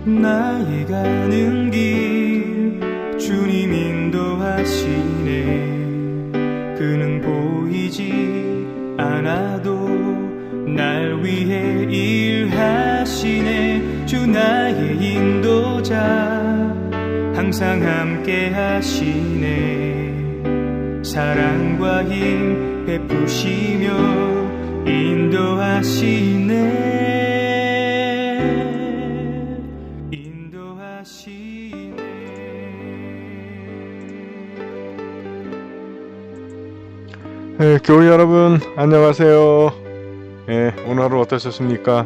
나의 가는 길 주님 인도하시네. 그는 보이지 않아도 날 위해 일하시네. 주 나의 인도자 항상 함께 하시네. 사랑과 힘 베푸시며 인도하시네. 네, 교우 여러분 안녕하세요. 네, 오늘 하루 어떠셨습니까?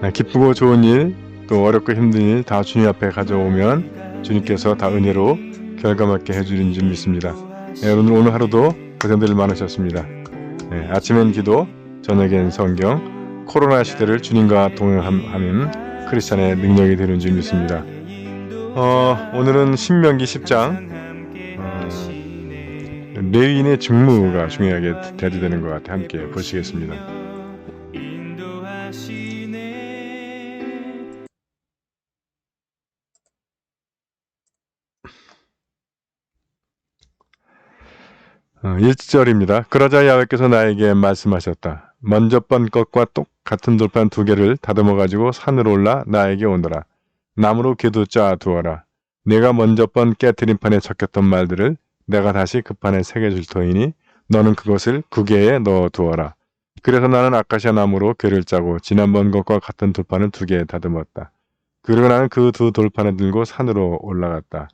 네, 기쁘고 좋은 일, 또 어렵고 힘든 일 다 주님 앞에 가져오면 주님께서 다 은혜로 결과맞게 해주는 줄 믿습니다. 네, 여러분 오늘 하루도 고생들 많으셨습니다. 네, 아침엔 기도, 저녁엔 성경, 코로나 시대를 주님과 동행하는 크리스찬의 능력이 되는 줄 믿습니다. 오늘은 신명기 10장 레위인의 직무가 중요하게 대두되는 것 같아 함께 보시겠습니다. 어, 1절입니다. 그러자 야훼께서 나에게 말씀하셨다. 먼저 번 것과 똑같은 돌판 2개를 다듬어 가지고 산으로 올라 나에게 오너라. 나무로 궤도 짜 두어라. 내가 먼저 번 깨트린 판에 적혔던 말들을 내가 다시 그 판에 새겨줄 터이니 너는 그것을 구개에 넣어 두어라. 그래서 나는 아카시아 나무로 궤를 짜고 지난번 것과 같은 돌판을 2개 다듬었다. 그리고 나는 그 2 돌판을 들고 산으로 올라갔다.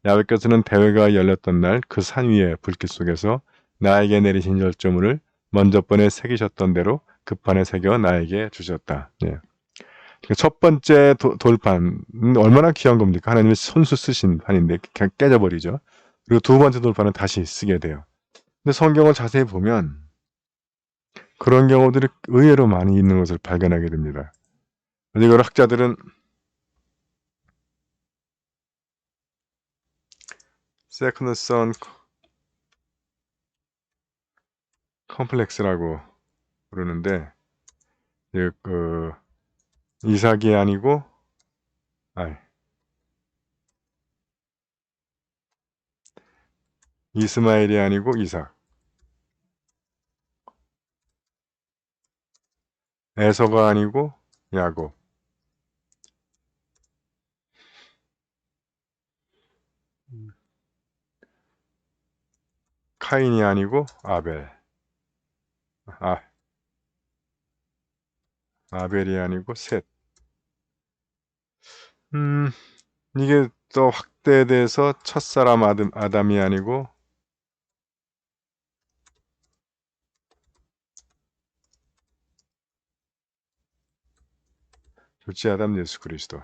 야훼께서는 대회가 열렸던 날 그 산 위에 불길 속에서 나에게 내리신 열조문을 먼저 번에 새기셨던 대로 그 판에 새겨 나에게 주셨다. 예. 첫 번째 돌판 얼마나 귀한 겁니까? 하나님이 손수 쓰신 판인데 그냥 깨져버리죠. 그리고 2번째 돌판은 다시 쓰게 돼요. 근데 성경을 자세히 보면 그런 경우들이 의외로 많이 있는 것을 발견하게 됩니다. 이걸 학자들은 세컨드 선 컴플렉스라고 부르는데 이삭이 아니고 이스마엘이 아니고 이삭, 에서가 아니고 야곱, 카인이 아니고 아벨, 아벨이 아니고 셋. 이게 또 확대돼서 첫사람 아담이 아니고 둘째 아담 예수 그리스도.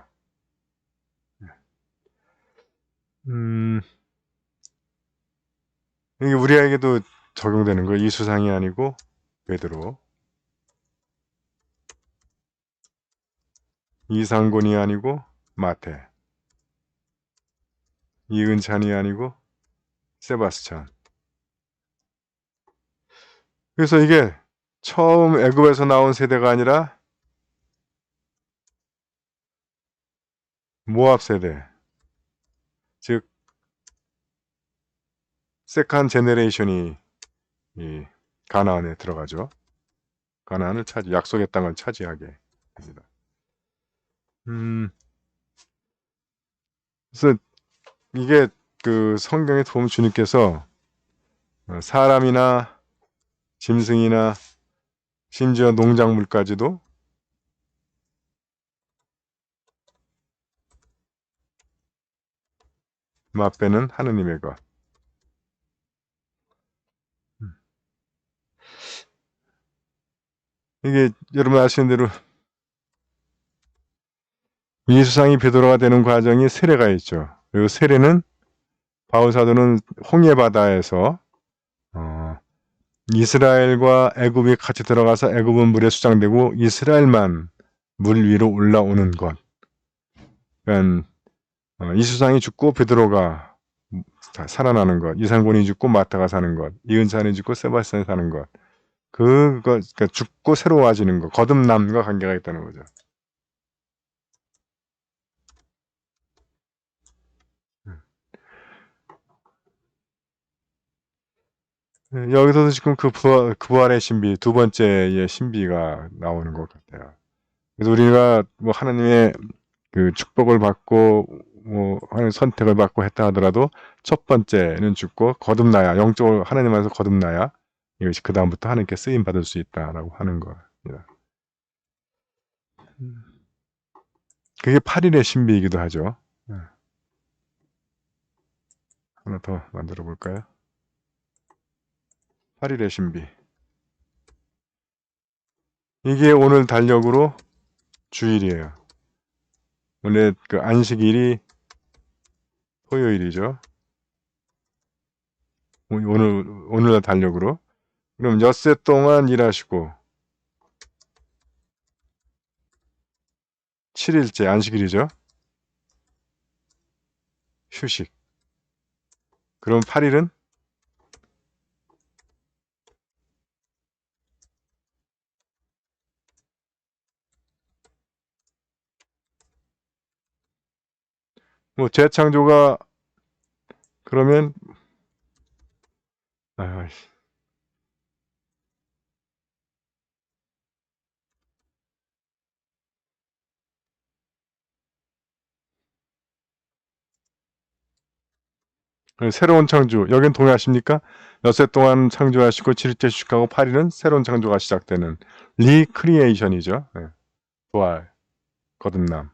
이게 우리에게도 적용되는 거. 이수상이 아니고 베드로, 이상곤이 아니고 마태, 이은찬이 아니고 세바스찬. 그래서 이게 처음 애굽에서 나온 세대가 아니라 모압 세대, 즉 세컨 제네레이션이 이 가나안에 들어가죠. 가나안을 약속의 땅을 차지하게 됩니다. 그래서 이게 그 성경에 보면 주님께서 사람이나 짐승이나 심지어 농작물까지도 맛배는 하느님의 것. 이게 여러분 아시는 대로 예수상이 베드로가 되는 과정이 세례가 있죠. 그리고 세례는 바울 사도는 홍해 바다에서 이스라엘과 애굽이 같이 들어가서 애굽은 물에 수장되고 이스라엘만 물 위로 올라오는 것. 그러니까 이수상이 죽고 베드로가 살아나는 것, 이상곤이 죽고 마태가 사는 것, 이은찬이 죽고 세바스찬이 사는 것. 그러니까 죽고 새로워지는 것, 거듭남과 관계가 있다는 거죠. 여기서도 지금 그 부활의 신비, 두 번째의 신비가 나오는 것 같아요. 그래서 우리가 뭐 하나님의 그 축복을 받고 뭐 하나님 선택을 받고 했다 하더라도 첫 번째는 죽고 거듭나야, 영적으로 하나님 안에서 거듭나야 이것이 그 다음부터 하나님께 쓰임 받을 수 있다라고 하는 겁니다. 그게 8일의 신비이기도 하죠. 하나 더 만들어 볼까요? 8일의 신비. 이게 오늘 달력으로 주일이에요. 원래 그 안식일이 토요일이죠. 오늘 달력으로. 그럼 엿새 동안 일하시고 7일째 안식일이죠. 휴식. 그럼 8일은 뭐 재창조가 그러면 아, 새로운 창조. 여긴 동의하십니까? 엿새 동안 창조하시고 7일째 휴식하고 8일은 새로운 창조가 시작되는 리크리에이션이죠. 네. 부활, 거듭남.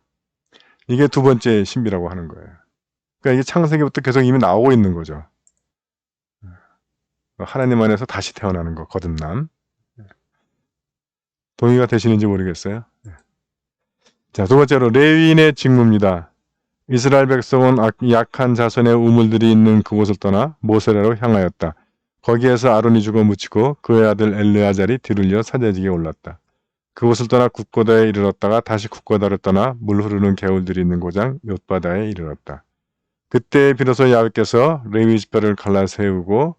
이게 두 번째 신비라고 하는 거예요. 그러니까 이게 창세기부터 계속 이미 나오고 있는 거죠. 하나님 안에서 다시 태어나는 거, 거듭남. 동의가 되시는지 모르겠어요. 자, 두 번째로 레위인의 직무입니다. 이스라엘 백성은 약한 자손의 우물들이 있는 그곳을 떠나 모세라로 향하였다. 거기에서 아론이 죽어 묻히고 그의 아들 엘르아잘이 뒤를 이어 사제직에 올랐다. 그곳을 떠나 국고다에 이르렀다가 다시 국고다를 떠나 물 흐르는 개울들이 있는 고장 욤바다에 이르렀다. 그때 비로소 야훼께서 레위 지파를 갈라 세우고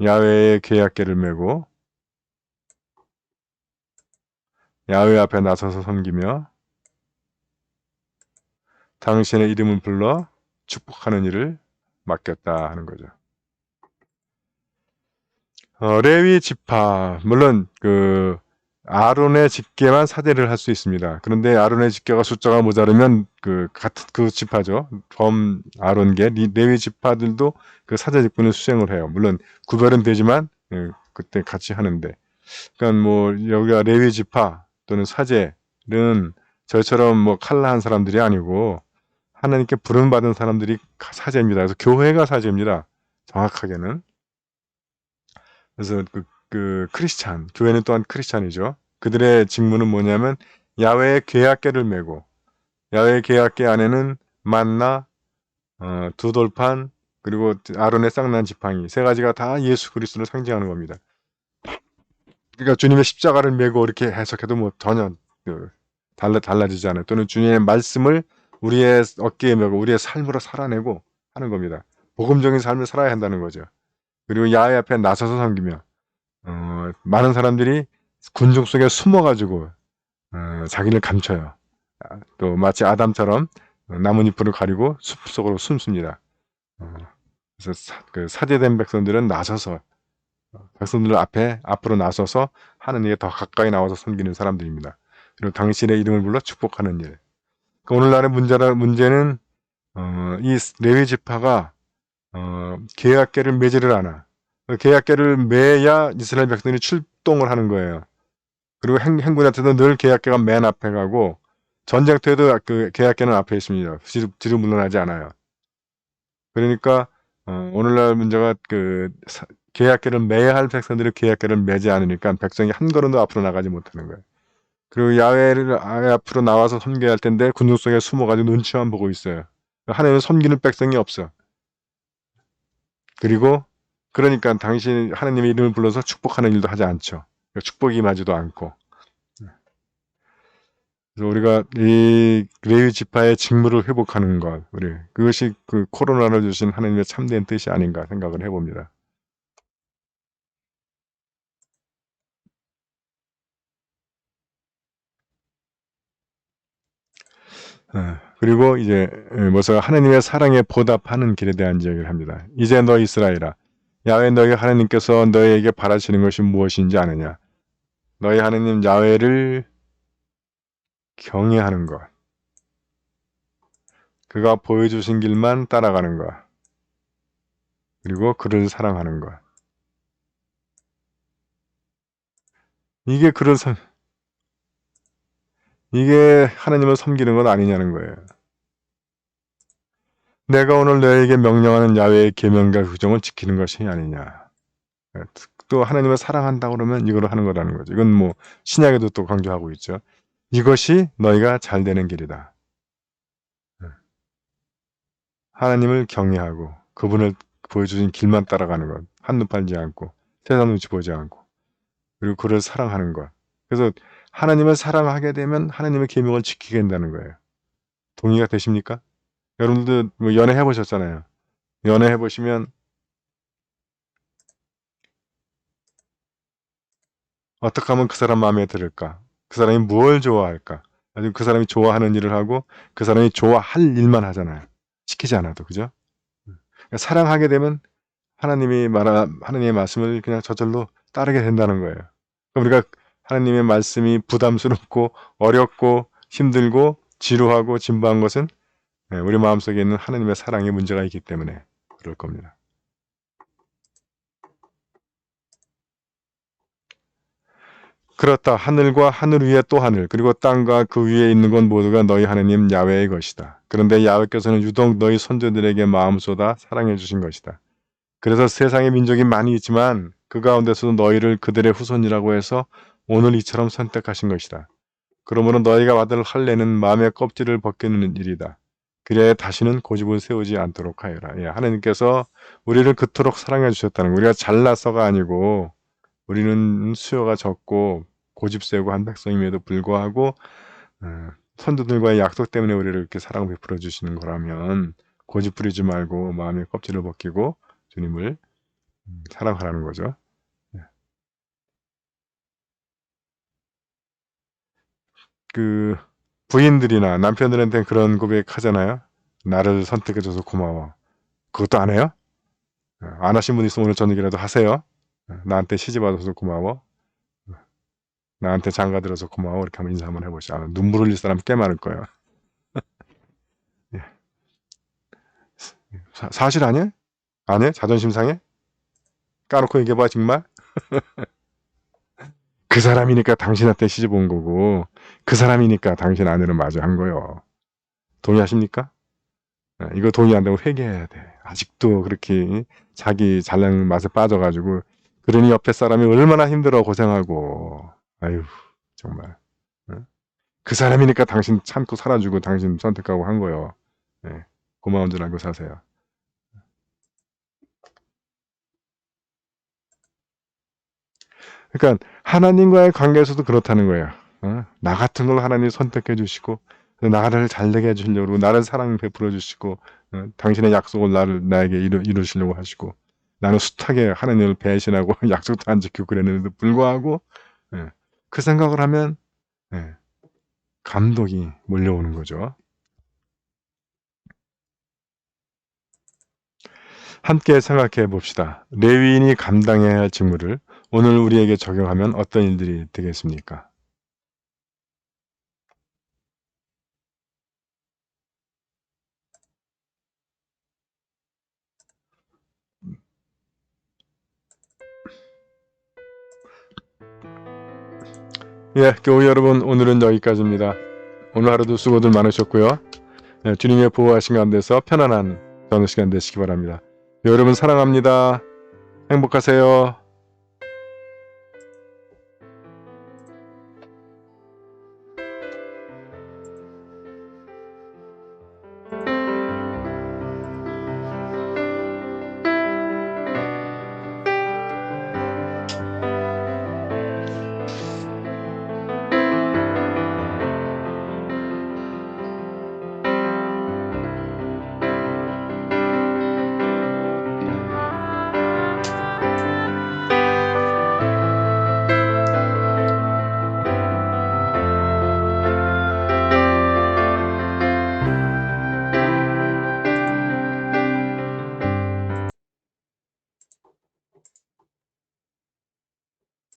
야훼의 계약궤를 메고 야훼 앞에 나서서 섬기며 당신의 이름을 불러 축복하는 일을 맡겼다 하는 거죠. 레위 지파, 물론 그 아론의 직계만 사제를 할 수 있습니다. 그런데 아론의 직계가 숫자가 모자르면 같은 그 지파죠. 범 아론계 레위 지파들도 그 사제 직분을 수행을 해요. 물론 구별은 되지만 그때 같이 하는데, 그러니까 뭐 여기가 레위 지파 또는 사제는 저희처럼 뭐 칼라한 사람들이 아니고 하나님께 부름 받은 사람들이 사제입니다. 그래서 교회가 사제입니다. 정확하게는. 그래서 크리스찬, 교회는 또한 크리스찬이죠. 그들의 직무는 뭐냐면 야훼의 계약궤를 메고, 야훼의 계약궤 안에는 만나, 두 돌판, 그리고 아론의 쌍난 지팡이, 세 가지가 다 예수 그리스도를 상징하는 겁니다. 그러니까 주님의 십자가를 메고 이렇게 해석해도 뭐 전혀 달라지지 않아요. 또는 주님의 말씀을 우리의 어깨에 메고 우리의 삶으로 살아내고 하는 겁니다. 복음적인 삶을 살아야 한다는 거죠. 그리고 야훼 앞에 나서서 섬기며, 많은 사람들이 군중 속에 숨어가지고 자기를 감춰요. 또 마치 아담처럼 나뭇잎을 가리고 숲속으로 숨습니다. 그래서 사제된 백성들은 나서서 백성들 앞으로 나서서 하느님께 더 가까이 나와서 섬기는 사람들입니다. 그리고 당신의 이름을 불러 축복하는 일. 오늘날의 문제는 이 레위 지파가 계약궤를 매지를 않아. 계약궤를 매야 이스라엘 백성이 출동을 하는 거예요. 그리고 행군한테도 늘 계약궤가 맨 앞에 가고 전쟁터에도 그 계약궤는 앞에 있습니다. 뒤로 물러나지 않아요. 그러니까 오늘날 문제가 계약궤를 매야 할 백성들이 계약궤를 매지 않으니까 백성이 한 걸음도 앞으로 나가지 못하는 거예요. 그리고 야훼를 앞으로 나와서 섬겨야 할 텐데 군중 속에 숨어가지고 눈치만 보고 있어요. 하나님은 섬기는 백성이 없어. 그리고 그러니까 당신 하나님의 이름을 불러서 축복하는 일도 하지 않죠. 축복이 임하지도 않고. 그래서 우리가 이 레위 지파의 직무를 회복하는 것, 그것이 그 코로나를 주신 하나님의 참된 뜻이 아닌가 생각을 해봅니다. 그리고 이제 모세가 하나님의 사랑에 보답하는 길에 대한 이야기를 합니다. 이제 너 이스라엘아, 야훼 너희 하나님께서 너희에게 바라시는 것이 무엇인지 아느냐? 너희 하나님 야훼를 경외하는 것. 그가 보여주신 길만 따라가는 것. 그리고 그를 사랑하는 것. 이게 이게 하나님을 섬기는 것 아니냐는 거예요. 내가 오늘 너에게 명령하는 야훼의 계명과 규정을 지키는 것이 아니냐. 또 하나님을 사랑한다 그러면 이걸 하는 거라는 거죠. 이건 뭐 신약에도 또 강조하고 있죠. 이것이 너희가 잘 되는 길이다. 하나님을 경외하고 그분을 보여주신 길만 따라가는 것. 한눈 팔지 않고 세상 눈치 보지 않고 그리고 그를 사랑하는 것. 그래서 하나님을 사랑하게 되면 하나님의 계명을 지키게 된다는 거예요. 동의가 되십니까? 여러분들 뭐 연애해 보셨잖아요. 연애해 보시면 어떻게 하면 그 사람 마음에 들을까? 그 사람이 뭘 좋아할까? 아주 그 사람이 좋아하는 일을 하고 그 사람이 좋아할 일만 하잖아요. 시키지 않아도 그죠? 그러니까 사랑하게 되면 하나님의 말씀을 그냥 저절로 따르게 된다는 거예요. 우리가 하나님의 말씀이 부담스럽고 어렵고 힘들고 지루하고 진부한 것은 우리 마음속에 있는 하나님의 사랑에 문제가 있기 때문에 그럴 겁니다. 그렇다. 하늘과 하늘 위에 또 하늘 그리고 땅과 그 위에 있는 것 모두가 너희 하나님 야훼의 것이다. 그런데 야훼께서는 유독 너희 선조들에게 마음 쏟아 사랑해 주신 것이다. 그래서 세상에 민족이 많이 있지만 그 가운데서도 너희를 그들의 후손이라고 해서 오늘 이처럼 선택하신 것이다. 그러므로 너희가 받을 할례는 마음의 껍질을 벗기는 일이다. 그래야 다시는 고집을 세우지 않도록 하여라. 예, 하나님께서 우리를 그토록 사랑해 주셨다는 거. 우리가 잘나서가 아니고 우리는 수요가 적고 고집 세고 한 백성임에도 불구하고 선조들과의 약속 때문에 우리를 이렇게 사랑을 베풀어 주시는 거라면 고집 부리지 말고 마음의 껍질을 벗기고 주님을 사랑하라는 거죠. 그 부인들이나 남편들한테 그런 고백하잖아요. 나를 선택해줘서 고마워. 그것도 안 해요? 안 하신 분 있으면 오늘 저녁이라도 하세요. 나한테 시집 와줘서 고마워. 나한테 장가 들어서 고마워. 이렇게 한번 인사 한번 해보시죠. 눈물 흘릴 사람 꽤 많을 거예요. 예. 사실 아니야? 아니야? 자존심 상해? 까놓고 얘기해봐 정말? 그 사람이니까 당신한테 시집 온 거고 그 사람이니까 당신 아내를 마주한 거요. 동의하십니까? 이거 동의 안 되고 회개해야 돼. 아직도 그렇게 자기 잘난 맛에 빠져가지고 그러니 옆에 사람이 얼마나 힘들어 고생하고 아유 정말 그 사람이니까 당신 참고 살아주고 당신 선택하고 한 거요. 네, 고마운 줄 알고 사세요. 그러니까 하나님과의 관계에서도 그렇다는 거예요. 나 같은 걸 하나님이 선택해 주시고 나를 잘되게 해주시려고 나를 사랑 베풀어 주시고 당신의 약속을 나에게 이루시려고 하시고 나는 숱하게 하나님을 배신하고 약속도 안 지키고 그랬는데도 불구하고 그 생각을 하면 감동이 몰려오는 거죠. 함께 생각해 봅시다. 레위인이 감당해야 할 직무를 오늘 우리에게 적용하면 어떤 일들이 되겠습니까? 예, 교우 여러분 오늘은 여기까지입니다. 오늘 하루도 수고들 많으셨고요. 주님의 보호하신 가운데서 편안한 저녁 시간 되시기 바랍니다. 여러분 사랑합니다. 행복하세요.